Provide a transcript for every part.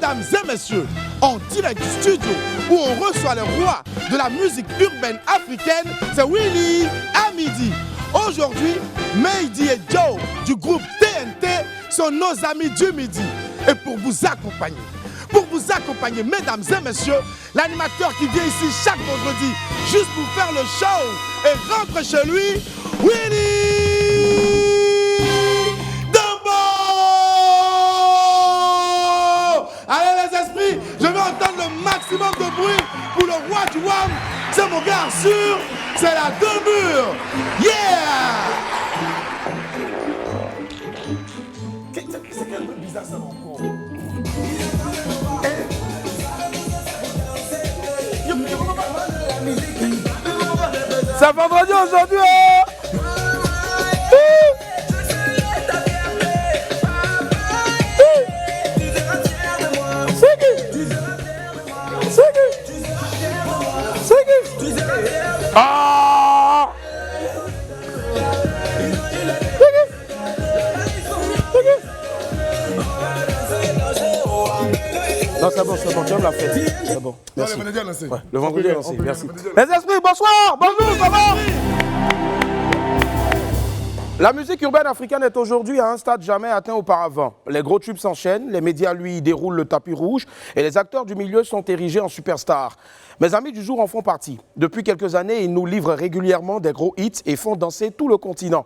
Mesdames et messieurs, en direct du studio où on reçoit le roi de la musique urbaine africaine, c'est Willy à midi. Aujourd'hui, Mehdi et Joe du groupe TNT sont nos amis du midi. Et pour vous accompagner, mesdames et messieurs, l'animateur qui vient ici chaque vendredi juste pour faire le show et rentre chez lui, Willy Dembo. Allez les esprits, je veux entendre le maximum de bruit pour le roi du WAM. C'est mon gars sûr, c'est la Demure. Yeah. C'est quel peu bizarre ça encore. C'est vendredi aujourd'hui, hein? Ah! Non, c'est bon, tu aimes la fête. C'est bon. Merci. Ouais, le vendredi est lancé, merci. Les esprits, bonsoir, bonjour, ça va? La musique urbaine africaine est aujourd'hui à un stade jamais atteint auparavant. Les gros tubes s'enchaînent, les médias, lui, déroulent le tapis rouge et les acteurs du milieu sont érigés en superstars. Mes amis du jour en font partie. Depuis quelques années, ils nous livrent régulièrement des gros hits et font danser tout le continent.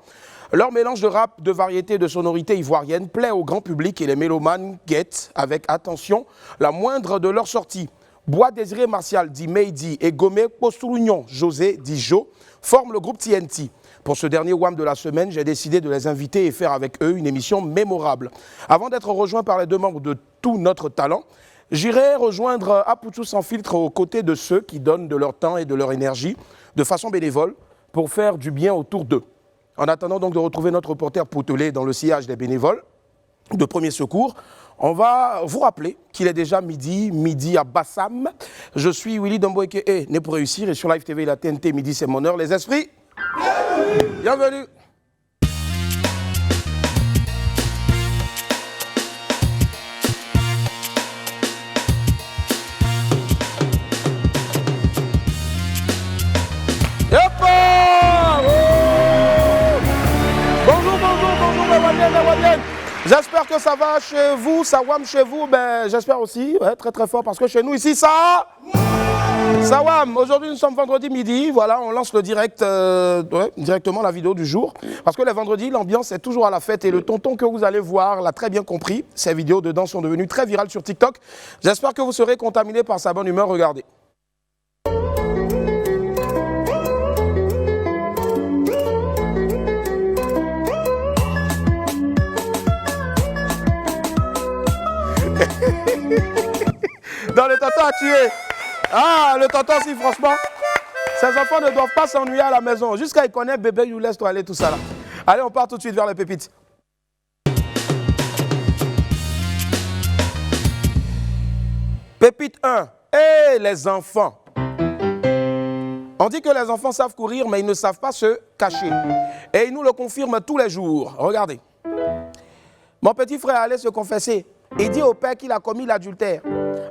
Leur mélange de rap, de variété et de sonorités ivoiriennes plaît au grand public et les mélomanes guettent avec attention la moindre de leurs sorties. Bois Désiré Martial dit Mehdi et Gomé Postoulignon José dit Jo forment le groupe TNT. Pour ce dernier WAM de la semaine, j'ai décidé de les inviter et faire avec eux une émission mémorable. Avant d'être rejoint par les deux membres de Tout Notre Talent, j'irai rejoindre Apoutou Sans Filtre aux côtés de ceux qui donnent de leur temps et de leur énergie de façon bénévole pour faire du bien autour d'eux. En attendant donc de retrouver notre reporter Poutelé dans le sillage des bénévoles de premier secours, on va vous rappeler qu'il est déjà midi à Bassam. Je suis Willy Dembo aka Né pour réussir et sur Live TV, la TNT, midi c'est mon heure. Les esprits, bienvenue. J'espère que ça va chez vous, ça wam chez vous, ben j'espère aussi, ouais, très très fort, parce que chez nous ici, ça wam. Aujourd'hui nous sommes vendredi midi, voilà, on lance le direct, directement la vidéo du jour, parce que les vendredis, l'ambiance est toujours à la fête et le tonton que vous allez voir l'a très bien compris, ces vidéos de danse sont devenues très virales sur TikTok, j'espère que vous serez contaminés par sa bonne humeur, regardez. Dans le tonton a tué. Ah, le tonton, si franchement, ses enfants ne doivent pas s'ennuyer à la maison. Jusqu'à il connaît bébé, il nous laisse aller tout ça là. Allez, on part tout de suite vers les pépites. Pépite 1. Hé, les enfants. On dit que les enfants savent courir, mais ils ne savent pas se cacher. Et ils nous le confirment tous les jours. Regardez. Mon petit frère allait se confesser. Il dit au père qu'il a commis l'adultère.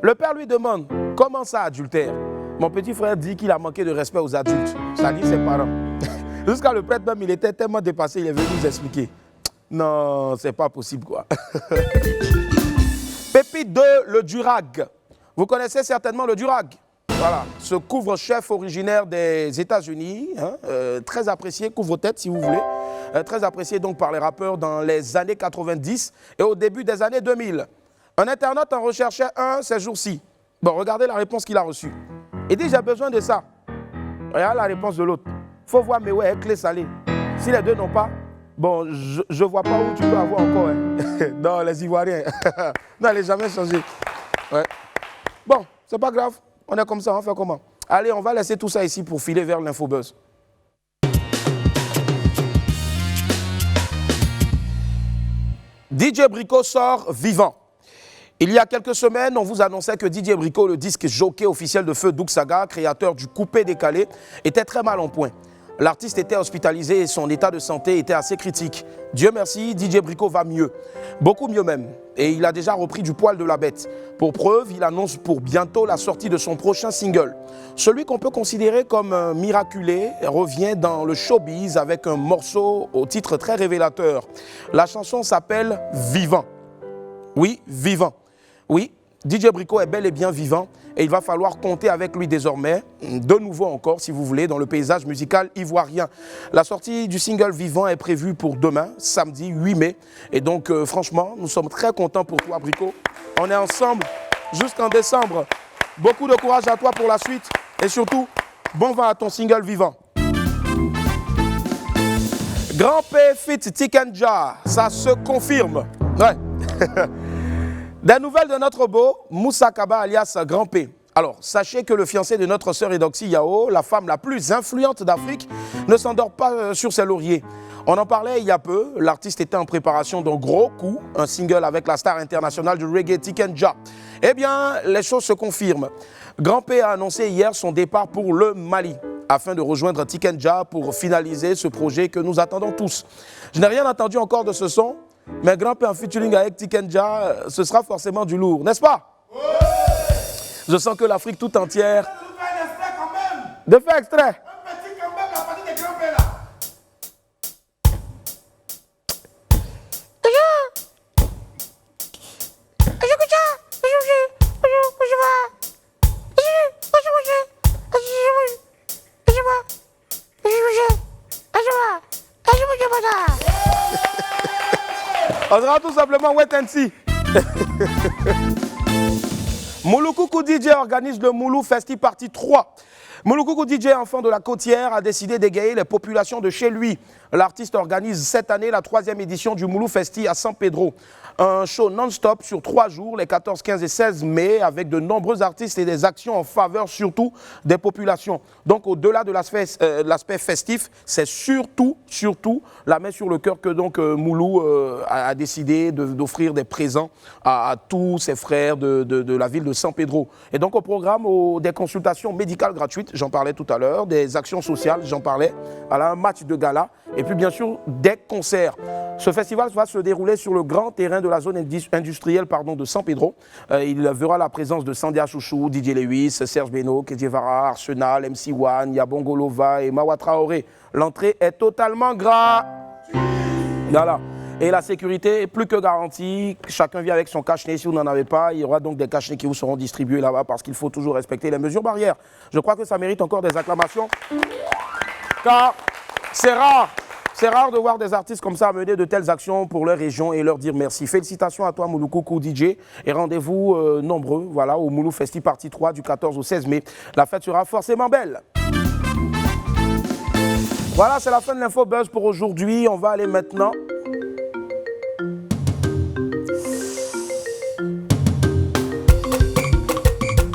Le père lui demande, comment ça adultère? Mon petit frère dit qu'il a manqué de respect aux adultes. Ça dit ses parents. Jusqu'à le prêtre même, il était tellement dépassé, il est venu nous expliquer. Non, c'est pas possible quoi. Pépite 2, le durag. Vous connaissez certainement le durag. Voilà, ce couvre-chef originaire des États-Unis, hein, très apprécié, couvre-tête si vous voulez, très apprécié donc par les rappeurs dans les années 90 et au début des années 2000. Un internaute en recherchait un ces jours-ci. Bon, regardez la réponse qu'il a reçue. Il dit, j'ai besoin de ça. Regarde la réponse de l'autre. Faut voir, mais ouais, clé salée. Si les deux n'ont pas, bon, je vois pas où tu peux avoir encore. Hein. Non, les Ivoiriens. Non, elle n'est jamais changée. Ouais. Bon, c'est pas grave. On est comme ça, on fait comment? Allez, on va laisser tout ça ici pour filer vers l'infobuzz. DJ Brico sort vivant. Il y a quelques semaines, on vous annonçait que DJ Brico, le disque jockey officiel de Feu Doug Saga, créateur du coupé décalé, était très mal en point. L'artiste était hospitalisé et son état de santé était assez critique. Dieu merci, DJ Brico va mieux, beaucoup mieux même. Et il a déjà repris du poil de la bête. Pour preuve, il annonce pour bientôt la sortie de son prochain single. Celui qu'on peut considérer comme miraculé revient dans le showbiz avec un morceau au titre très révélateur. La chanson s'appelle « Vivant ». Oui, vivant. Oui, DJ Brico est bel et bien vivant et il va falloir compter avec lui désormais, de nouveau encore si vous voulez, dans le paysage musical ivoirien. La sortie du single Vivant est prévue pour demain, samedi 8 mai. Et donc franchement, nous sommes très contents pour toi Brico. On est ensemble jusqu'en décembre. Beaucoup de courage à toi pour la suite et surtout, bon vent à ton single Vivant. Grand P fit Tikenja, ça se confirme. Ouais. Des nouvelles de notre beau Moussa Kaba alias Grand P. Alors, sachez que le fiancé de notre sœur Edoxy Yao, la femme la plus influente d'Afrique, ne s'endort pas sur ses lauriers. On en parlait il y a peu, l'artiste était en préparation d'un gros coup, un single avec la star internationale du reggae Tikenja. Eh bien, les choses se confirment. Grand P a annoncé hier son départ pour le Mali, afin de rejoindre Tikenja pour finaliser ce projet que nous attendons tous. Je n'ai rien entendu encore de ce son, mais Grand P en featuring avec Tikenja, ce sera forcément du lourd, n'est-ce pas? Ouais. Je sens que l'Afrique tout entière... De faire extrait. Un petit comeback à partir de Grand P là. On sera tout simplement wait and see. Mouloukoukou DJ organise le Moulou Festi Partie 3. Mouloukoukou DJ, enfant de la côtière, a décidé d'égayer les populations de chez lui. L'artiste organise cette année la 3e édition du Moulou Festi à San Pedro. Un show non-stop sur 3 jours, les 14, 15 et 16 mai, avec de nombreux artistes et des actions en faveur surtout des populations. Donc au-delà de l'aspect festif, c'est surtout la main sur le cœur que donc Moulou a décidé d'offrir des présents à tous ses frères de la ville de San Pedro. Et donc au programme, des consultations médicales gratuites, j'en parlais tout à l'heure, des actions sociales, j'en parlais, voilà, un match de gala, et puis bien sûr des concerts. Ce festival va se dérouler sur le grand terrain de la zone industrielle de San Pedro. Il verra la présence de Sandia Chouchou, DJ Lewis, Serge Beno, Kedjevara, Arsenal, MC One, Yabongolova et Mawa Traoré. L'entrée est totalement gratuite. Voilà. Et la sécurité est plus que garantie. Chacun vient avec son cache-nez. Si vous n'en avez pas, il y aura donc des cache-nez qui vous seront distribués là-bas parce qu'il faut toujours respecter les mesures barrières. Je crois que ça mérite encore des acclamations. Car c'est rare. C'est rare de voir des artistes comme ça mener de telles actions pour leur région et leur dire merci. Félicitations à toi Mouloukoukou DJ et rendez-vous nombreux voilà, au Moulou Festi Partie 3 du 14 au 16 mai. La fête sera forcément belle. Voilà, c'est la fin de l'info buzz pour aujourd'hui. On va aller maintenant...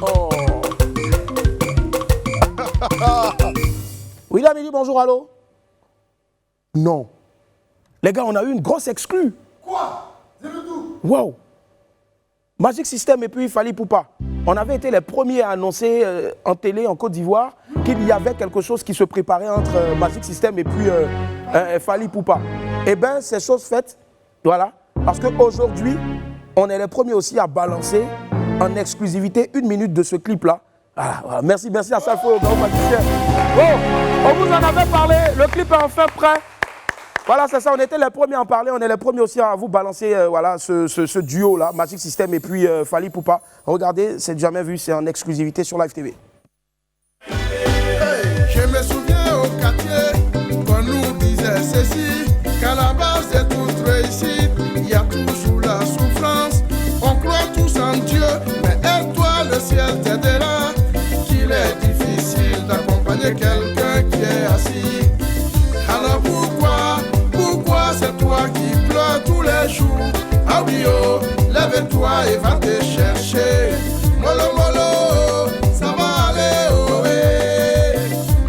Oh. Oui, Amélie, bonjour, allô? Non. Les gars, on a eu une grosse exclue. Quoi? C'est le tout. Wow. Magic System et puis Fally Poupa. On avait été les premiers à annoncer en télé en Côte d'Ivoire qu'il y avait quelque chose qui se préparait entre Magic System et puis Fally Poupa. Eh bien, c'est chose faite. Voilà. Parce qu'aujourd'hui, on est les premiers aussi à balancer en exclusivité 1 minute de ce clip-là. Voilà. Merci à Salfo, au grand magicien. Oh, on vous en avait parlé. Le clip est enfin prêt. Voilà, c'est ça, on était les premiers à en parler, on est les premiers aussi à vous balancer voilà, ce duo-là, Magic System et puis Fally Poupa. Regardez, c'est jamais vu, c'est en exclusivité sur Live TV. Hey, je me souviens au quartier, qu'on nous disait ceci, qu'à la base de toute réussite, il y a toujours la souffrance. On croit tous en Dieu, mais aide-toi, le ciel t'aidera, qu'il est difficile d'accompagner quelqu'un qui est assis. Alors pourquoi c'est toi qui pleures tous les jours? Ah oui, oh, lève-toi et va te chercher. Molo, molo, ça va aller, oh, eh.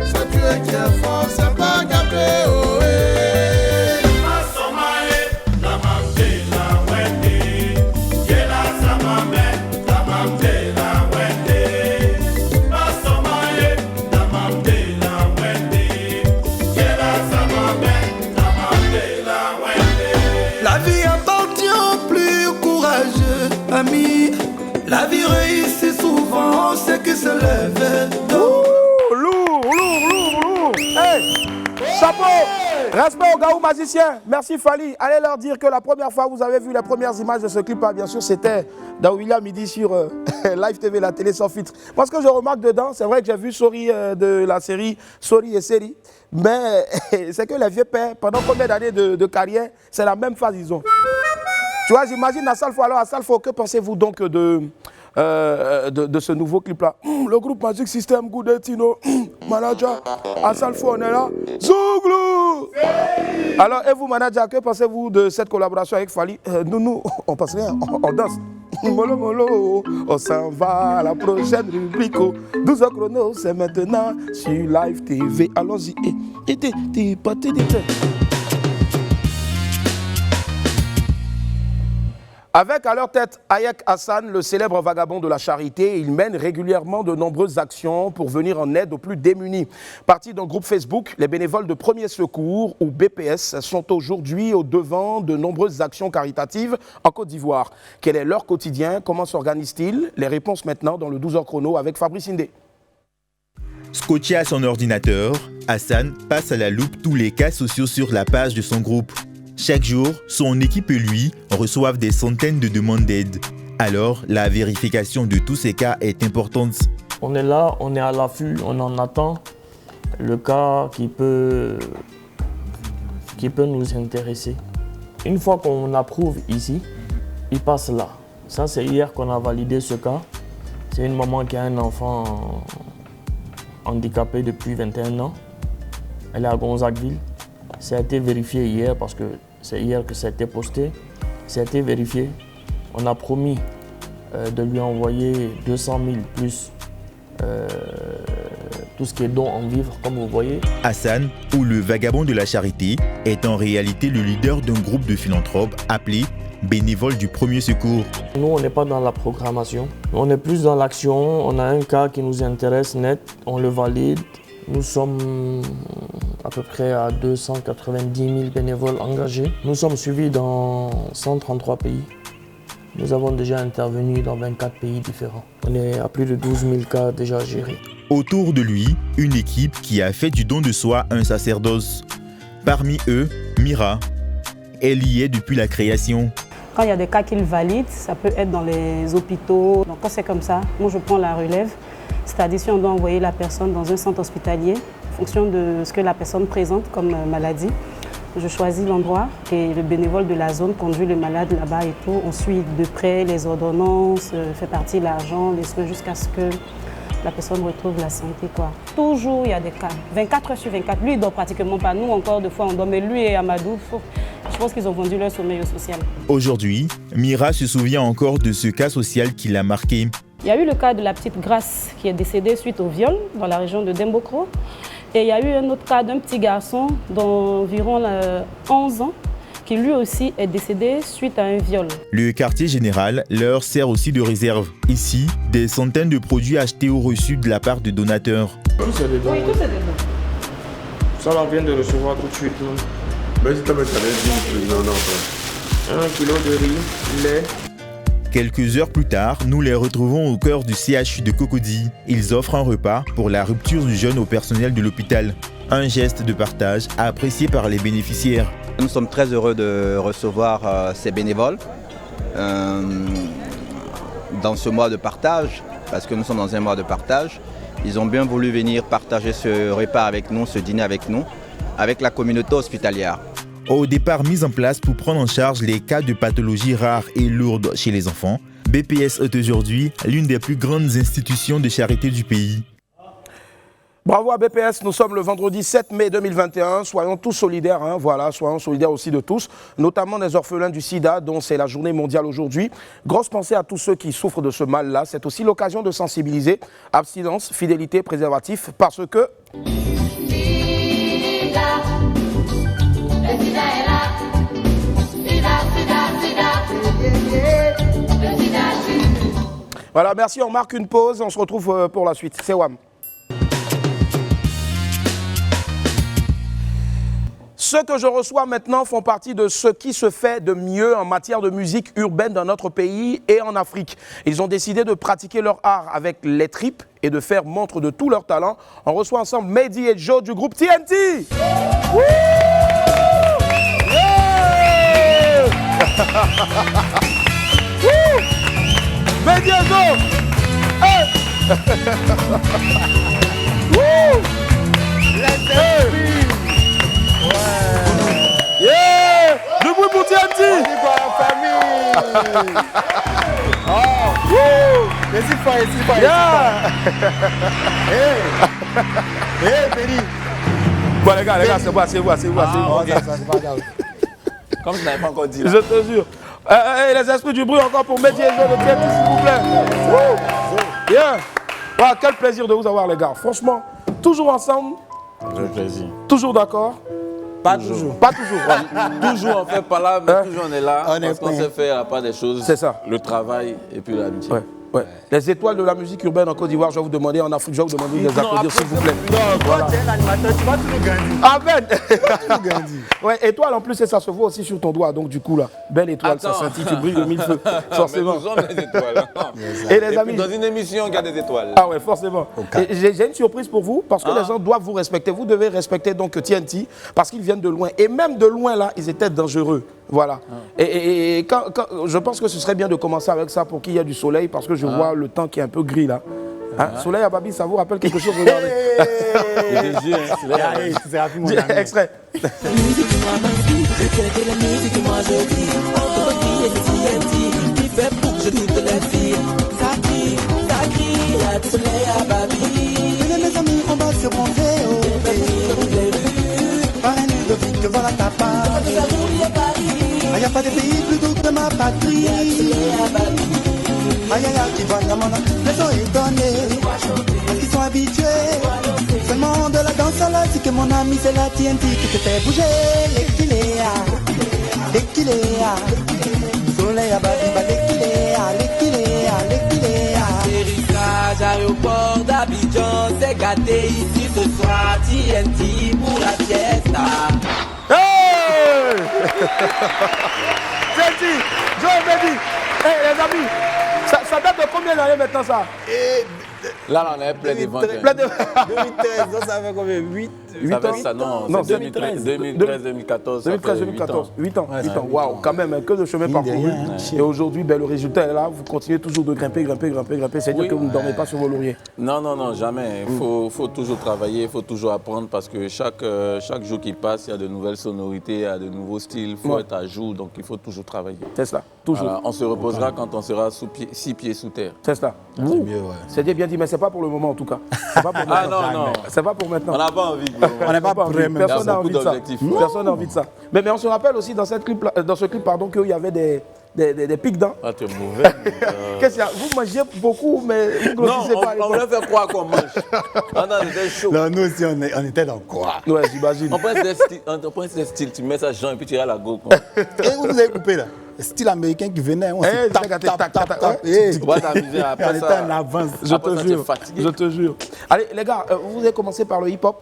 C'est Dieu qui est fort, c'est pas gâté, oh, eh. vie réussit souvent ceux qui se lèvent tôt. Lourd. Hey, chapeau. Respect aux gars magiciens. Merci Fally. Allez leur dire que la première fois que vous avez vu les premières images de ce clip, bien sûr, c'était dans William Midi sur Live TV, la télé sans filtre. Parce que je remarque dedans, c'est vrai que j'ai vu Sorry de la série Sorry et Série, mais c'est que les vieux pères, pendant combien d'années de carrière, c'est la même phase ils ont. Tu vois, j'imagine Assalfo. Alors Assalfo, que pensez-vous donc de ce nouveau clip-là? Le groupe Magic System, Goudetino, manager, Assalfo, on est là. Zouglou! Alors, et vous, manager, que pensez-vous de cette collaboration avec Fally? Nous, on passe rien, on danse. Molo, molo, on s'en va à la prochaine rubrique. 12h chrono, c'est maintenant sur Live TV. Allons-y. Avec à leur tête Hayek Hassan, le célèbre vagabond de la charité, il mène régulièrement de nombreuses actions pour venir en aide aux plus démunis. Partis d'un groupe Facebook, les bénévoles de Premier Secours, ou BPS, sont aujourd'hui au devant de nombreuses actions caritatives en Côte d'Ivoire. Quel est leur quotidien? Comment s'organisent-ils? Les réponses maintenant dans le 12h chrono avec Fabrice Indé. Scotché à son ordinateur, Hassan passe à la loupe tous les cas sociaux sur la page de son groupe. Chaque jour, son équipe et lui reçoivent des centaines de demandes d'aide. Alors, la vérification de tous ces cas est importante. On est là, on est à l'affût, on en attend le cas qui peut nous intéresser. Une fois qu'on approuve ici, il passe là. Ça, c'est hier qu'on a validé ce cas. C'est une maman qui a un enfant handicapé depuis 21 ans. Elle est à Gonzagueville. Ça a été vérifié hier parce que c'est hier que ça a été posté. Ça a été vérifié. On a promis de lui envoyer 200 000 plus tout ce qui est don en vivres, comme vous voyez. Hassan, ou le vagabond de la charité, est en réalité le leader d'un groupe de philanthropes appelé Bénévoles du Premier Secours. Nous, on n'est pas dans la programmation. On est plus dans l'action. On a un cas qui nous intéresse net. On le valide. Nous sommes à peu près à 290 000 bénévoles engagés. Nous sommes suivis dans 133 pays. Nous avons déjà intervenu dans 24 pays différents. On est à plus de 12 000 cas déjà gérés. Autour de lui, une équipe qui a fait du don de soi un sacerdoce. Parmi eux, Mira. Elle y est depuis la création. Quand il y a des cas qu'ils valident, ça peut être dans les hôpitaux. Donc quand c'est comme ça, moi je prends la relève. C'est-à-dire si on doit envoyer la personne dans un centre hospitalier, en fonction de ce que la personne présente comme maladie, je choisis l'endroit et le bénévole de la zone conduit le malade là-bas et tout. On suit de près les ordonnances, fait partie l'argent, les soins jusqu'à ce que la personne retrouve la santé, quoi. Toujours il y a des cas, 24 heures sur 24. Lui il dort pratiquement pas, nous encore deux fois on dort, mais lui et Amadou, je pense qu'ils ont vendu leur sommeil au social. Aujourd'hui, Mira se souvient encore de ce cas social qui l'a marqué. Il y a eu le cas de la petite Grâce qui est décédée suite au viol dans la région de Dembokro. Et il y a eu un autre cas d'un petit garçon d'environ 11 ans qui lui aussi est décédé suite à un viol. Le quartier général leur sert aussi de réserve. Ici, des centaines de produits achetés ou reçus de la part de donateurs. Tout c'est dedans. Oui, tout c'est dedans. Ça, on vient de recevoir tout de suite. Mais si tu avais un kilo de riz, lait. Quelques heures plus tard, nous les retrouvons au cœur du CHU de Cocody. Ils offrent un repas pour la rupture du jeûne au personnel de l'hôpital. Un geste de partage apprécié par les bénéficiaires. Nous sommes très heureux de recevoir ces bénévoles dans ce mois de partage, parce que nous sommes dans un mois de partage. Ils ont bien voulu venir partager ce repas avec nous, ce dîner avec nous, avec la communauté hospitalière. Au départ mis en place pour prendre en charge les cas de pathologies rares et lourdes chez les enfants, BPS est aujourd'hui l'une des plus grandes institutions de charité du pays. Bravo à BPS, nous sommes le vendredi 7 mai 2021, soyons tous solidaires, voilà, soyons solidaires aussi de tous, notamment des orphelins du sida dont c'est la journée mondiale aujourd'hui. Grosse pensée à tous ceux qui souffrent de ce mal-là, c'est aussi l'occasion de sensibiliser, abstinence, fidélité, préservatif, parce que... Voilà, merci, on marque une pause, on se retrouve pour la suite. C'est WAM. Ceux que je reçois maintenant font partie de ce qui se fait de mieux en matière de musique urbaine dans notre pays et en Afrique. Ils ont décidé de pratiquer leur art avec les tripes et de faire montre de tout leur talent. On reçoit ensemble Mehdi et Joe du groupe TNT. Wouh! Yeah! Wouh! Mehdi et Joe! Hey! Wouh! Hey! Yeah! Du bruit pour TNT! On dit quoi la famille? Oh! Wouh! Laissez pas, laissez pas. Yeah! Hey! Hey, Péri! Bon les gars, c'est bon, c'est bon. Ça, c'est pas grave. Comme je n'avais pas encore dit là. Je te jure. Les esprits du bruit encore pour Mehdi et Joe de TNT, s'il vous plaît. Wouh! Yeah! Wow, quel plaisir de vous avoir les gars. Franchement, toujours ensemble, Très plaisir. toujours d'accord. Pas toujours. Pas toujours. Toujours on fait pas là, mais toujours on est là. On est parce qu'on prêt. sait faire la part des choses. C'est ça. Le travail et puis l'amitié. Ouais, ouais. Les étoiles de la musique urbaine en Côte d'Ivoire, je vais vous demander, en Afrique, je vais vous demander de les applaudir, s'il vous plaît. Non, toi, tu es un animateur, tu vas toujours grandir. Amen. Toujours grandir. Ouais, étoile en plus, et ça se voit aussi sur ton doigt, donc du coup là, belle étoile, ça Attends. scintille, tu brilles de mille feux, forcément. Mais nous sommes des étoiles. Et les Et amis. puis dans une émission, il y a des étoiles. Ah ouais, forcément. Et j'ai une surprise pour vous, parce que les gens doivent vous respecter. Vous devez respecter donc TNT, parce qu'ils viennent de loin. Et même de loin, là, ils étaient dangereux. Voilà. Et je pense que ce serait bien de commencer avec ça pour qu'il y ait du soleil, parce que je vois le temps qui est un peu gris, là. Hein? Soleil à Babi, ça vous rappelle quelque chose? Regardez. Et des yeux, hein, c'est là. Allez, c'est rapide, mon ami. Extrait. Mes amis, on va se brancher, par un Ludovic, voilà ta part. Il n'y a pas de pays plus doux que ma patrie. Aïe aïe aïe, qui va dans mon âme, les gens étonnés, parce qu'ils sont habitués. Seulement de la danse à la c'est que mon ami c'est la TNT qui te fait bouger. L'équiléa, soleil à Babiba, l'équiléa. Atterrissage, aéroport d'Abidjan, c'est gâté ici ce soir, TNT pour la fiesta. Hey! TNT, Joe, Mehdi. Hey, les amis, ça date de combien d'années maintenant ça? Là, on est plein de ventes. Plein de... 2013, ça, ça fait combien? 8 Ça ans? fait ça, non, Non, c'est 2013, 2014. 2014, 8 ans. Ouais, 8 ans. Waouh, quand même, que de chemin parcouru. rien, hein. Et aujourd'hui, ben, le résultat est là. Vous continuez toujours de grimper. C'est-à-dire Oui. que vous ne dormez pas sur vos lauriers. Non, jamais. Il faut toujours travailler, il faut toujours apprendre parce que chaque jour qui passe, il y a de nouvelles sonorités, il y a de nouveaux styles, il faut être à jour, donc il faut toujours travailler. C'est ça, toujours. Voilà, on se reposera quand on sera 6 pieds sous terre. C'est ça. C'est mieux, ouais. C'était bien dit, mais c'est pas pour le moment en tout cas. C'est pas pour maintenant. Ah non. C'est pas pour maintenant. On n'a pas envie. Bro. On n'est pas prêt, même. Personne n'a beaucoup envie de ça. d'objectifs. Personne n'a envie de ça. Mais on se rappelle aussi dans ce clip, qu'il y avait des pics dents. Ah, tu es mauvais. Qu'est-ce qu'il y a? Vous mangez beaucoup, mais vous ne Non, grossissez pas. on voulait faire croire qu'on mange. On était chaud. Non, nous aussi, on était dans quoi? Ouais, j'imagine. On prend des styles, tu mets ça genre et puis tu iras à la go. Et vous avez coupé là? Style américain qui venait, on se Eh, tape. ouais. On va t'amuser après On était ça. en avance. Je Après te ça, tu es jure. fatigué. Je te jure. Allez, les gars, vous avez commencé par le hip-hop.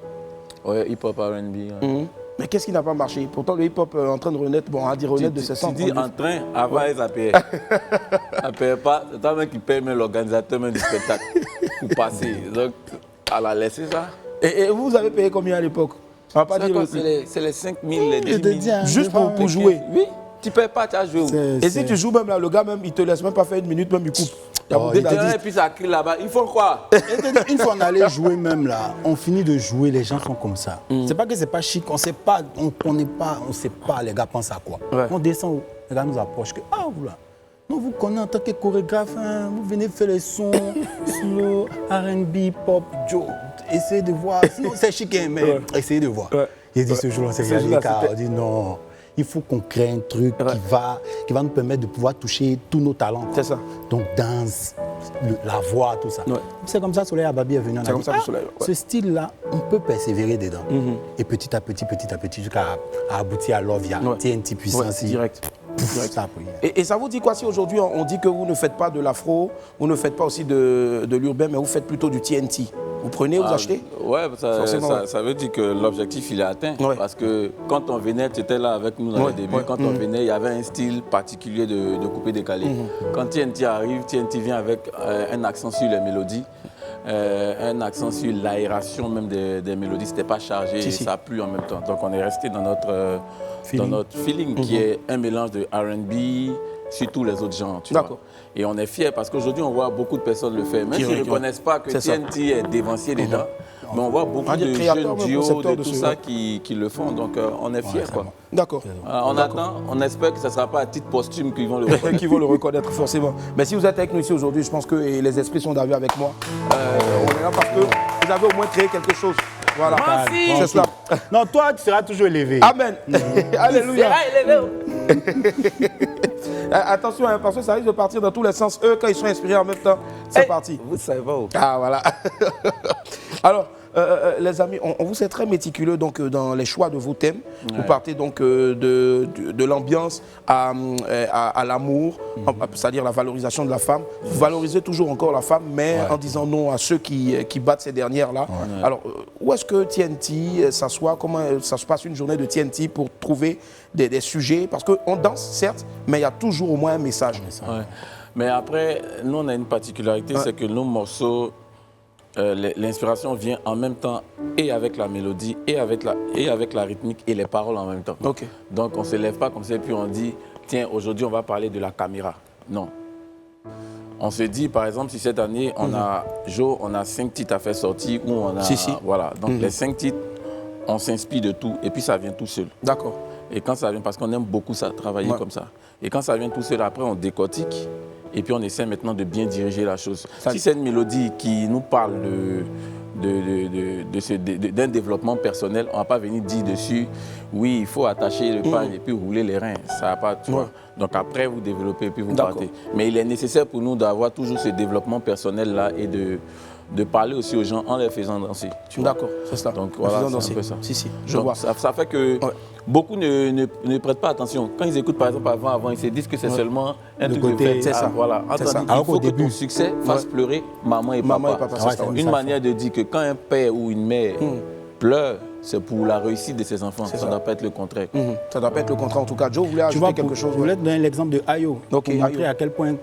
Ouais, hip-hop, R&B. ouais. Mais qu'est-ce qui n'a pas marché? Pourtant, le hip-hop est en train de renaître, bon, on va dire renaître de ses Tu cendres. dis en train, avant ils payaient. Ils payaient pas, c'est toi même qui paye même l'organisateur même du spectacle pour passer. Donc, elle a laissé ça. Et vous avez payé combien à l'époque? On va pas C'est dire quoi, le- c'est les 5 000, les 10 Je 000. te dis, hein, Juste pour c'est jouer. Oui, tu ne payes pas, tu as joué. Et si tu joues même là, le gars même, il te laisse même pas faire une minute, même il coupe. Il y a Oh, beaucoup il te d'artistes. Et puis ça crie là-bas. Il faut quoi? Une fois on allait jouer même là, on finit de jouer, les gens sont comme ça. C'est pas que c'est pas chic, on sait pas, on sait pas les gars pensent à quoi. Ouais. On descend, les gars nous approchent que vous là, nous vous connaissez en tant que chorégraphe, hein, vous venez faire les sons, slow, R&B, pop, Joe, essayez de voir, sinon c'est chic hein, mais essayez de voir. Ouais. Il dit ce jour-là, on s'est Ce regardé, jour-là, car c'était- on dit non. Il faut qu'on crée un truc qui va nous permettre de pouvoir toucher tous nos talents. C'est ça. Donc danse, la voix, tout ça. Ouais. C'est comme ça Soleil à Babi est venu. On a C'est comme dit, ça que Soleil, ouais. ce style-là, on peut persévérer dedans. Et petit à petit, jusqu'à aboutir à Love, il y a Ouais. TNT puissance. Ouais, direct. Direct. Ça a pris. Et ça vous dit quoi si aujourd'hui on dit que vous ne faites pas de l'afro, vous ne faites pas aussi de l'urbain, mais vous faites plutôt du TNT? Vous prenez, vous achetez? Ouais, ça veut dire que l'objectif il est atteint. Ouais. Parce que quand on venait, tu étais là avec nous dans le début. Quand on venait, il y avait un style particulier de coupé décalé. Quand TNT arrive, TNT vient avec un accent sur les mélodies. Un accent sur l'aération même des mélodies, c'était pas chargé et ça a plu en même temps. Donc on est resté dans notre feeling qui est un mélange de R&B sur tous les autres genres. D'accord. Et on est fiers parce qu'aujourd'hui on voit beaucoup de personnes le faire. Même s'ils ne reconnaissent pas que TNT est dévancié dedans, mais on voit beaucoup de jeunes duos, de tout ça qui le font. Donc on est fiers. D'accord. On attend, on espère que ce ne sera pas à titre posthume qu'ils vont le reconnaître. Qu'ils vont le reconnaître forcément. Mais si vous êtes avec nous ici aujourd'hui, je pense que les esprits sont d'avis avec moi. On est là parce que vous avez au moins créé quelque chose. Voilà. Merci. C'est cela. Non, toi, tu seras toujours élevé. Amen. Alléluia. Tu seras élevé. Attention, hein, parce que ça risque de partir dans tous les sens. Eux, quand ils sont inspirés en même temps, c'est parti. Vous savez pas où. Ah, voilà. Alors, les amis, on vous sait très méticuleux donc, dans les choix de vos thèmes. Ouais. Vous partez donc de l'ambiance à l'amour, c'est-à-dire la valorisation de la femme. Vous valorisez toujours encore la femme, mais en disant non à ceux qui battent ces dernières-là. Ouais. Alors, où est-ce que TNT s'assoit? Comment ça se passe une journée de TNT pour trouver des sujets? Parce qu'on danse, certes, mais il y a toujours au moins un message. Ouais. Mais après, nous, on a une particularité, c'est que nos morceaux, l'inspiration vient en même temps et avec la mélodie et avec la rythmique et les paroles en même temps. Okay. Donc on ne se lève pas comme ça et puis on dit tiens, aujourd'hui on va parler de la caméra. Non. On se dit par exemple si cette année on a 5 titres à faire sortir ou on a voilà. Donc les 5 titres, on s'inspire de tout et puis ça vient tout seul. D'accord. Et quand ça vient, parce qu'on aime beaucoup ça, travailler comme ça. Et quand ça vient tout seul, après on décortique. Et puis on essaie maintenant de bien diriger la chose. Si c'est une mélodie qui nous parle d'un développement personnel, on ne va pas venir dire dessus, oui, il faut attacher le pagne et puis rouler les reins. Ça va pas, tu vois. Donc après, vous développez et puis vous partez. Mais il est nécessaire pour nous d'avoir toujours ce développement personnel-là et de parler aussi aux gens en les faisant danser. D'accord, c'est ça. Donc voilà, c'est un peu ça. Si, je vois. Ça fait que beaucoup ne prêtent pas attention. Quand ils écoutent par exemple avant, ils se disent que c'est seulement un truc de fête. C'est ça. Voilà. Il faut que ton succès fasse pleurer maman et papa. C'est une manière de dire que quand un père ou une mère pleure, c'est pour la réussite de ses enfants. Ça ne doit pas être le contraire. Ça ne doit pas être le contraire en tout cas. Joe voulait ajouter quelque chose. Je voulais donner l'exemple de Ayo pour montrer à quel point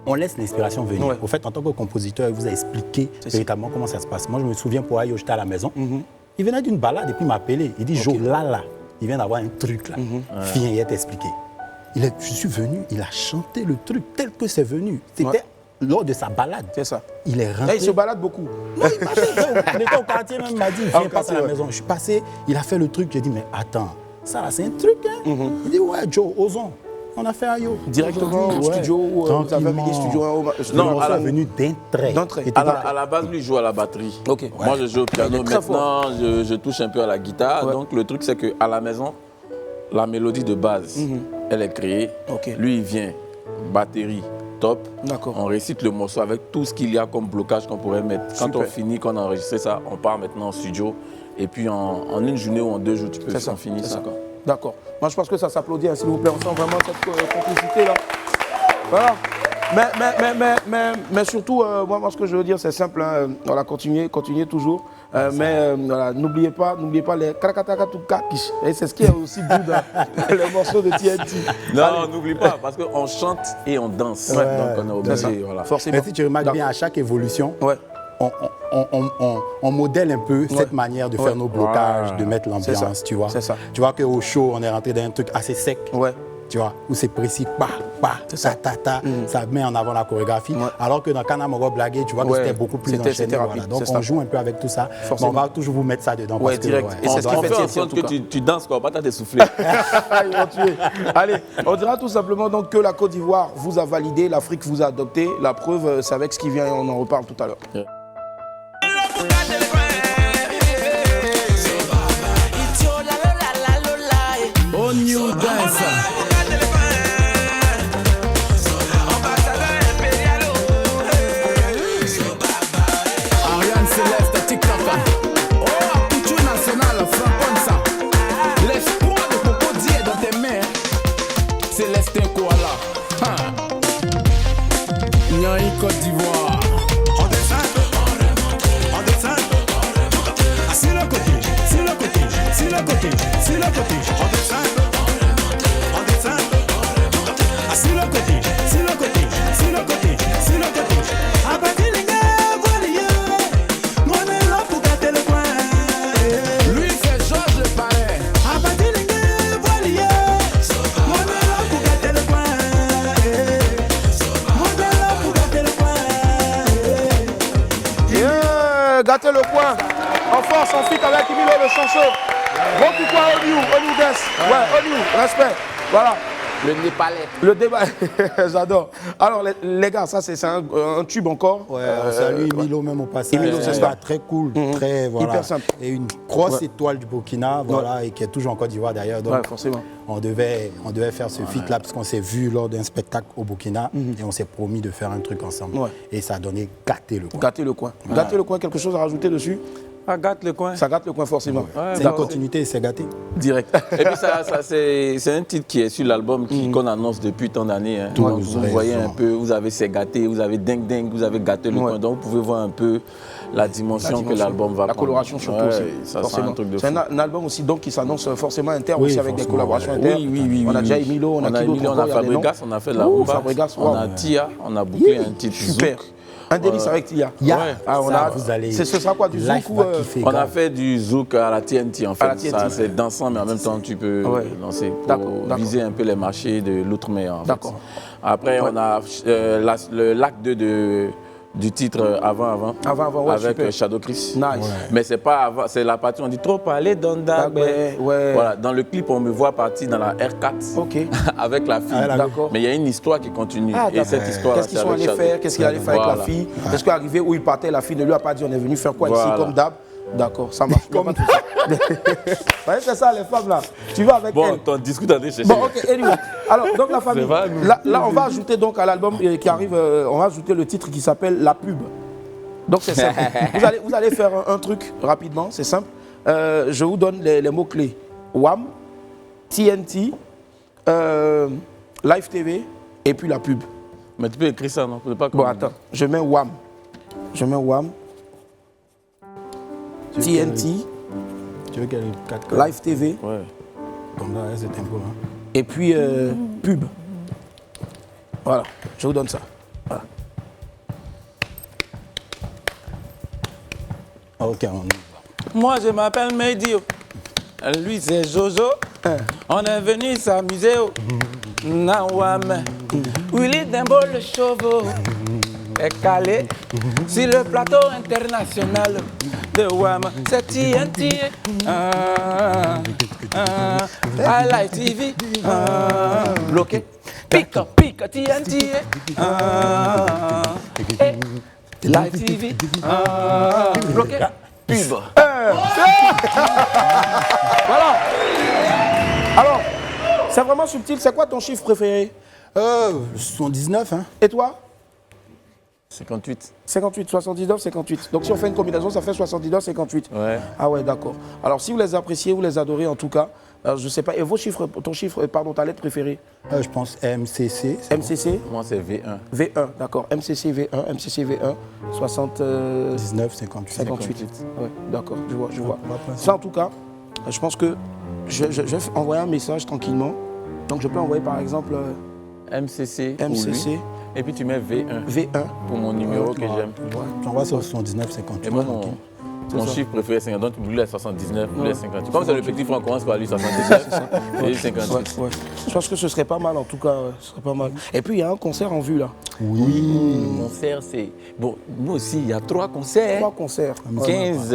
on laisse l'inspiration venir. Au fait, en tant que compositeur, il vous a expliqué véritablement comment ça se passe. Moi, je me souviens pour Ayo, j'étais à la maison. Il venait d'une balade et puis il m'a appelé. Il dit, Jo, là, il vient d'avoir un truc là. Viens, il va t'expliquer. Je suis venu, il a chanté le truc tel que c'est venu. C'était lors de sa balade. C'est ça. Il est rentré. Et il se balade beaucoup. Non, il marchait. On était au quartier même, il m'a dit, viens, passe à la maison. Je suis passé, il a fait le truc. J'ai dit, mais attends, ça là, c'est un truc. Hein? Il dit, ouais, Joe, osons. On a fait Ayo. Directement au studio, vous avez mis studio. Non, à la venue d'entrée. À la base, lui, il joue à la batterie. Moi, je joue au piano. Maintenant, je touche un peu à la guitare. Donc, le truc, c'est qu'à la maison, la mélodie de base, elle est créée. Lui, il vient, batterie, top. On récite le morceau avec tout ce qu'il y a comme blocage qu'on pourrait mettre. Quand on finit, qu'on a enregistré ça, on part maintenant au studio. Et puis, en une journée ou en 2 jours, tu peux finir ça. D'accord. Moi, je pense que ça s'applaudit, s'il vous plaît. On sent vraiment cette complicité-là. Voilà. Mais surtout, moi, ce que je veux dire, c'est simple. Hein. Voilà, continuez toujours. Mais voilà, n'oubliez pas les krakatakatukakis. Et c'est ce qui est aussi doux dans les morceaux de TNT. Non, n'oublie pas, parce qu'on chante et on danse. Donc, on est obligé. Voilà. Forcément. Mais si tu remarques bien, à chaque évolution, on modèle un peu cette manière de faire nos blocages, de mettre l'ambiance, tu vois. Tu vois qu'au show, on est rentré dans un truc assez sec, tu vois, où c'est précis, ça met en avant la chorégraphie. Alors que dans Kanamoro Blagué, tu vois que c'était beaucoup plus enchaîné. Voilà. Donc on joue un peu avec tout ça, mais on va toujours vous mettre ça dedans. Parce direct. Que, et c'est ce qui fait en sorte que tu danses, quoi, pas t'essouffler. Ils vont tuer. Allez, on dira tout simplement donc que la Côte d'Ivoire vous a validé, l'Afrique vous a adopté. La preuve, c'est avec ce qui vient et on en reparle tout à l'heure. Côte d'Ivoire. le côté, sur le côté. On descend, on descend. Ah, sur le côté, sur le côté, sur le côté, sur le côté. Ah, bah, dis les gars, voilà, moi, on est là pour gâter le coin. Lui, c'est Georges le parrain. Ah, bah, dis les gars, voilà, moi, on est là pour gâter le coin. Moi, on est là pour gâter le coin. Yeah, gâtez le coin. En force, en fit avec Emilio le chanson. Bon pourquoi Onu Dance. Ouais, Onu, respect. Voilà. Le Népalais. Le débat, j'adore. Alors les gars, ça c'est un tube encore. Ouais, on salue Emilio même au passage. Emilio, c'est ça. Très cool, très voilà. Hyper simple. Et une grosse étoile du Burkina, voilà, et qui est toujours en Côte d'Ivoire d'ailleurs. Donc, forcément. On devait faire ce feat là parce qu'on s'est vu lors d'un spectacle au Burkina et on s'est promis de faire un truc ensemble. Ouais. Et ça a donné gâter le coin. Gâter le coin. Ouais. Gâter le coin, quelque chose à rajouter dessus? Ça gâte le coin. Ça gâte le coin forcément. Ouais, c'est la continuité, c'est gâté. Direct. Et puis c'est un titre qui est sur l'album qu'on annonce depuis tant d'années. Hein. Donc, vous voyez un peu, vous avez C'est gâté, vous avez Ding Ding, vous avez gâté le coin. Donc vous pouvez voir un peu la dimension que l'album va prendre. La coloration surtout aussi. Ça sera un truc de fou. C'est un album aussi donc qui s'annonce forcément inter aussi avec des collaborations inter. Oui. On a déjà Emilio, on a Fabregas, on a fait la rumba, on a Tia, on a bouclé un titre super. Un délice avec Tia. Ce sera quoi, du zouk ou on a fait du zouk à la TNT en fait. Ça, c'est dansant, mais en même temps tu peux danser pour viser un peu les marchés de l'outre-mer. D'accord. Après, on a l'acte 2 du titre avant avec Shadow Chris. Nice. Mais c'est pas avant, c'est la partie où on dit trop parler d'Ondagbe. Voilà, dans le clip on me voit partir dans la R4 avec la fille. Mais il y a une histoire qui continue. Et cette histoire, qu'est-ce qu'ils sont allés faire? Qu'est-ce qu'il allait faire avec la fille? Est-ce qu'arrivé où il partait, la fille ne lui a pas dit on est venu faire quoi ici comme d'hab? D'accord, ça marche. C'est ça les femmes là. Tu vas avec elle. Bon, t'en discutes à des chercher. Bon, ok, anyway. Alors, donc la famille. Là, on va ajouter donc à l'album qui arrive, on va ajouter le titre qui s'appelle La Pub. Donc c'est simple. vous allez faire un truc rapidement, c'est simple. Je vous donne les mots-clés. WAM, TNT, Live TV et puis la pub. Mais tu peux écrire ça, non? Bon, attends. Je mets WAM. TNT, tu veux qu'elle ait 4 Live TV, comme là, c'est un peu, hein. Et puis pub. Voilà, je vous donne ça. Voilà. Ok, on y va. Moi je m'appelle Medio, lui c'est Jojo. On est venu s'amuser au Nawam. Willy Dembo le chauveau est calé sur le plateau international de WAM. C'est TNT, Live TV, bloqué. Pique TNT, Live TV, bloqué. Pub. Voilà. Alors, c'est vraiment subtil. C'est quoi ton chiffre préféré? 79, hein. Et toi? 58. 58, 79, 58. Donc si on fait une combinaison, ça fait 79, 58. Ouais. Ah ouais, d'accord. Alors si vous les appréciez, vous les adorez en tout cas, je sais pas. Et vos chiffres, ta lettre préférée? Je pense MCC. MCC? Moi c'est V1. V1, d'accord. MCC V1, MCC V1, 79, 58. 58. Ouais, d'accord, je vois. Ça en tout cas, je pense que je vais envoyer un message tranquillement. Donc je peux envoyer par exemple MCC. Et puis tu mets V1. V1. Pour mon numéro que j'aime. J'envoie sur 79, 58. Et moi, mon chiffre préféré, c'est 50. Donc tu voulais 79, vous voulez 58. Comme c'est le petit frère, on commence par lui 79 et 58. Ouais. Je pense que ce serait pas mal en tout cas. Ce serait pas mal. Et puis il y a un concert en vue là. Oui. Le concert, c'est. Bon, nous aussi, il y a 3 concerts. 3 concerts. 15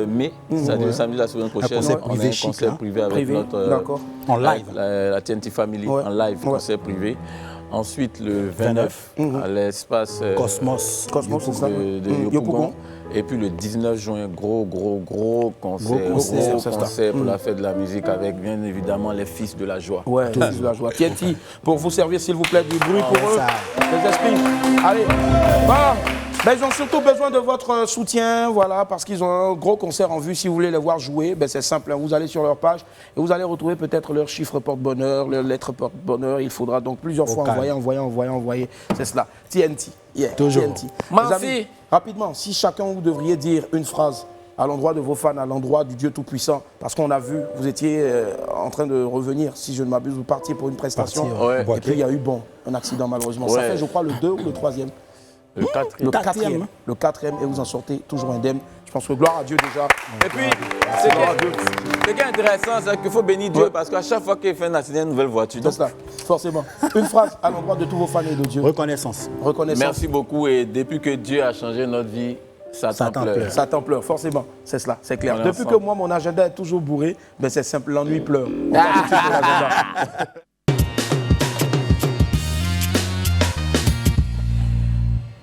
mai, c'est-à-dire samedi la semaine prochaine. On a un concert privé avec notre. En live. La TNT Family en live, concert privé. Ensuite, le 29, à l'espace Cosmos de Yopougon. Et puis le 19 juin, gros concert pour la fête de la musique avec bien évidemment les Fils de la Joie. Ouais, les Fils de la Joie. TNT, pour vous servir s'il vous plaît du bruit pour eux, les esprits. Allez, voilà. Ben, ils ont surtout besoin de votre soutien, voilà, parce qu'ils ont un gros concert en vue. Si vous voulez les voir jouer, ben, c'est simple, hein, vous allez sur leur page et vous allez retrouver peut-être leur chiffre porte-bonheur, leur lettre porte-bonheur. Il faudra donc plusieurs fois envoyer. C'est cela. TNT. Yeah, toujours. TNT. Les amis, rapidement, si chacun vous devriez dire une phrase à l'endroit de vos fans, à l'endroit du Dieu Tout-Puissant? Parce qu'on a vu, vous étiez en train de revenir, si je ne m'abuse, vous partiez pour une prestation. Et puis il y a eu un accident malheureusement. Ça fait, je crois, le 2 ou le 3e? Le 4e. Le 4e, et vous en sortez toujours indemne. Je pense que gloire à Dieu déjà. Et puis, ce qui est intéressant, c'est qu'il faut bénir Dieu parce qu'à chaque fois qu'il fait un accident, une nouvelle voiture. C'est ça, forcément. Une phrase à l'endroit de tous vos fans et de Dieu. Reconnaissance. Merci beaucoup, et depuis que Dieu a changé notre vie, ça pleure. Satan pleure, forcément. C'est cela, c'est clair. On est Depuis ensemble. que moi, mon agenda est toujours bourré, ben c'est simple, l'ennui pleure. On va tout de suite sur l'agenda.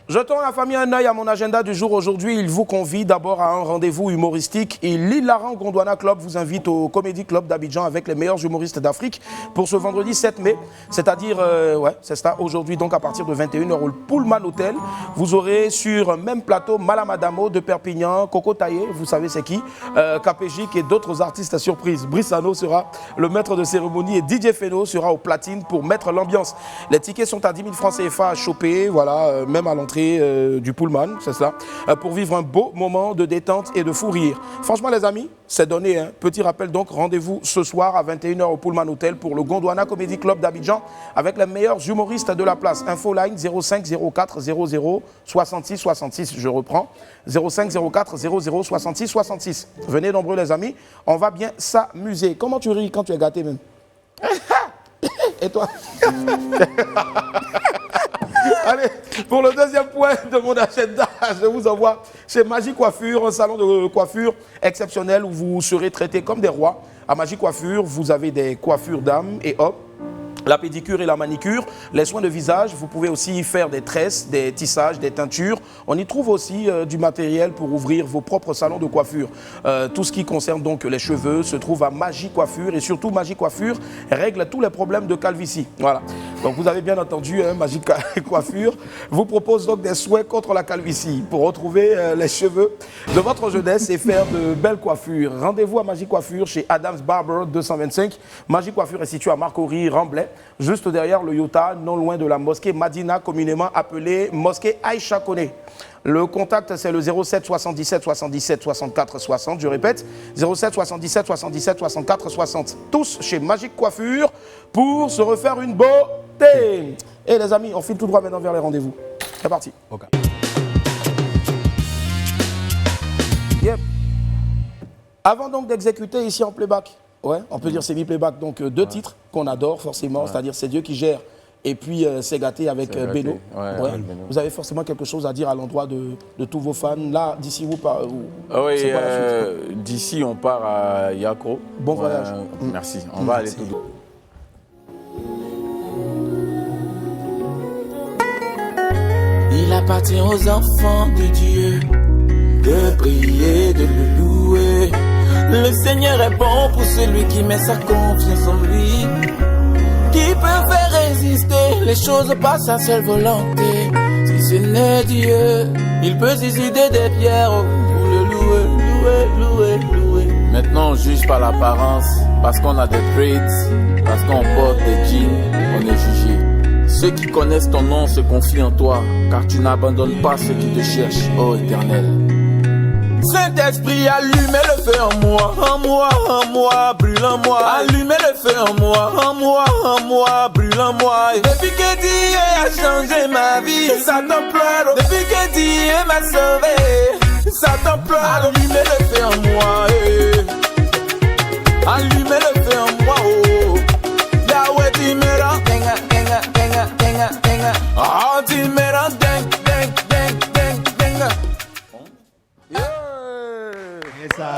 Jetons la famille un œil à mon agenda du jour. Aujourd'hui, il vous convie d'abord à un rendez-vous humoristique. Et l'Hilarant Gondwana Club vous invite au Comedy Club d'Abidjan avec les meilleurs humoristes d'Afrique pour ce vendredi 7 mai. C'est-à-dire, c'est ça, aujourd'hui, donc à partir de 21h au Pullman Hotel. Vous aurez sur un même plateau Malamadamo de Perpignan, Coco Taillé, vous savez c'est qui, Capégic et d'autres artistes à surprise. Brissano sera le maître de cérémonie et DJ Feno sera au platine pour mettre l'ambiance. Les tickets sont à 10 000 francs CFA à choper, voilà, même à l'entrée du Pullman, c'est ça, pour vivre un beau moment de détente et de fou rire. Franchement les amis, c'est donné. Hein. Petit rappel donc, rendez-vous ce soir à 21h au Pullman Hotel pour le Gondwana Comedy Club d'Abidjan avec les meilleurs humoristes de la place. Info line 05 04 00 66 66. Je reprends. 05 04 00 66 66. Venez nombreux les amis, on va bien s'amuser. Comment tu ris quand tu es gâté même? Et toi? Allez, pour le deuxième point de mon agenda, je vous envoie chez Magie Coiffure, un salon de coiffure exceptionnel où vous serez traités comme des rois. À Magie Coiffure, vous avez des coiffures dames et hommes, la pédicure et la manicure, les soins de visage. Vous pouvez aussi faire des tresses, des tissages, des teintures. On y trouve aussi du matériel pour ouvrir vos propres salons de coiffure. Tout ce qui concerne donc les cheveux se trouve à Magie Coiffure, et surtout Magie Coiffure règle tous les problèmes de calvitie. Voilà. Donc vous avez bien entendu, Magie Coiffure vous propose donc des soins contre la calvitie pour retrouver les cheveux de votre jeunesse et faire de belles coiffures. Rendez-vous à Magie Coiffure chez Adams Barber 225. Magie Coiffure est située à Marcory, Remblai, juste derrière le Yota, non loin de la mosquée Madina, communément appelée mosquée Aïcha Kone. Le contact, c'est le 07 77 77 64 60. Je répète, 07 77 77 64 60. Tous chez Magique Coiffure pour se refaire une beauté. Et les amis, on file tout droit maintenant vers les rendez-vous. C'est parti. Okay. Yep. Avant donc d'exécuter ici en playback, ouais, on peut dire semi-playback, donc deux titres qu'on adore forcément, c'est-à-dire C'est Dieu qui gère. Et puis C'est gâté avec Beno. Ouais. Vous avez forcément quelque chose à dire à l'endroit de tous vos fans. Là, d'ici vous part où? Oui, d'ici on part à Yako. Bon voyage. Merci. On va aller tout droit. Il appartient aux enfants de Dieu de prier, de le louer. Le Seigneur est bon pour celui qui met sa confiance en lui. Qui peut faire résister les choses par sa seule volonté? Si ce n'est Dieu, il peut susciter des pierres pour le louer. Maintenant on juge par l'apparence, parce qu'on a des braids, parce qu'on porte des jeans, on est jugé. Ceux qui connaissent ton nom se confient en toi, car tu n'abandonnes pas ceux qui te cherchent, ô Éternel. Saint-Esprit, allumez le feu en moi, brûle en moi. Allumez le feu en moi, brûle en moi. Depuis que Dieu a changé ma vie, Satan pleure. Depuis que Dieu m'a sauvé, Satan pleure. Allumez le feu en moi, allumez le feu en moi, oh. Yahweh, tu me rends, oh, tu me rends, Ça.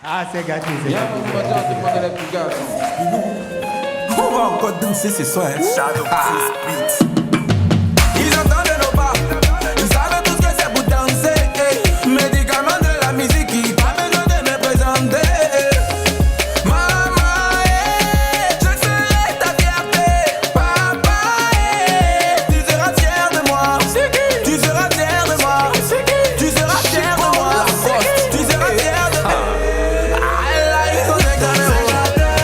Ah, c'est gâté, c'est gâté. On va encore danser ce soir. Shadow Beats. Ils entendent nos pas, ils savent tout ce que c'est pour danser. Médicament de la musique qui pas besoin de me présenter. Maman, je serai ta fierté. Papa, tu seras fier de moi. Tu seras fier de moi. Tu seras fier de moi. Tu seras fier de moi.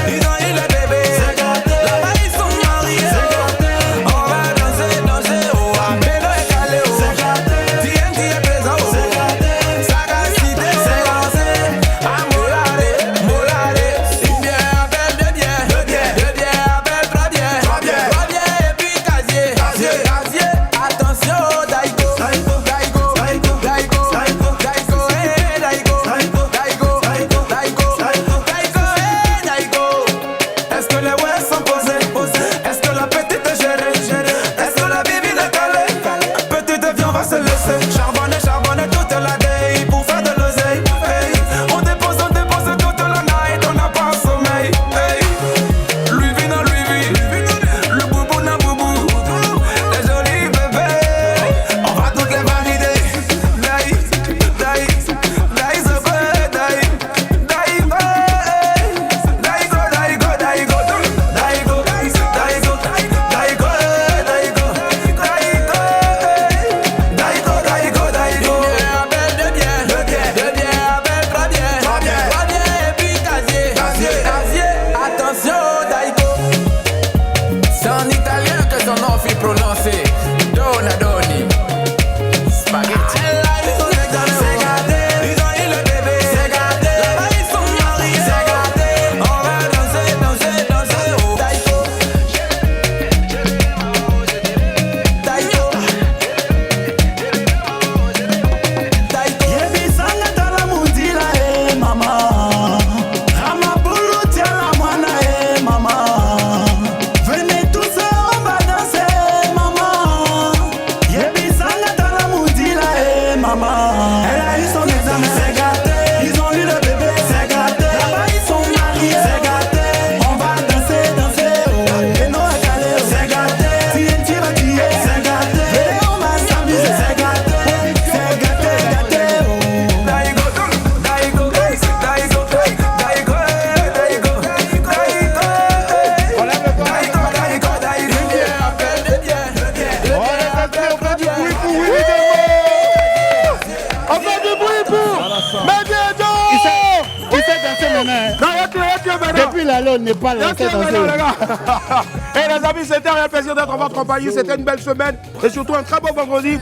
Ils ont eu le bébé. Là-bas ils sont mariés. On va danser. pour Willy Dembo. On fait du bruit pour Mediedo. Il sait danser maintenant. Non, maintenant. Depuis la loi, n'est pas laissé danser. Et les amis, c'était un plaisir d'être en votre compagnie. C'était une belle semaine et surtout un très beau vendredi.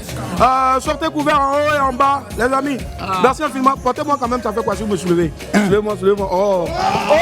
Sortez couverts en haut et en bas, les amis. Merci infiniment. Portez-moi quand même, ça fait quoi si vous me soulevez? Soulevez-moi. Oh! Oh!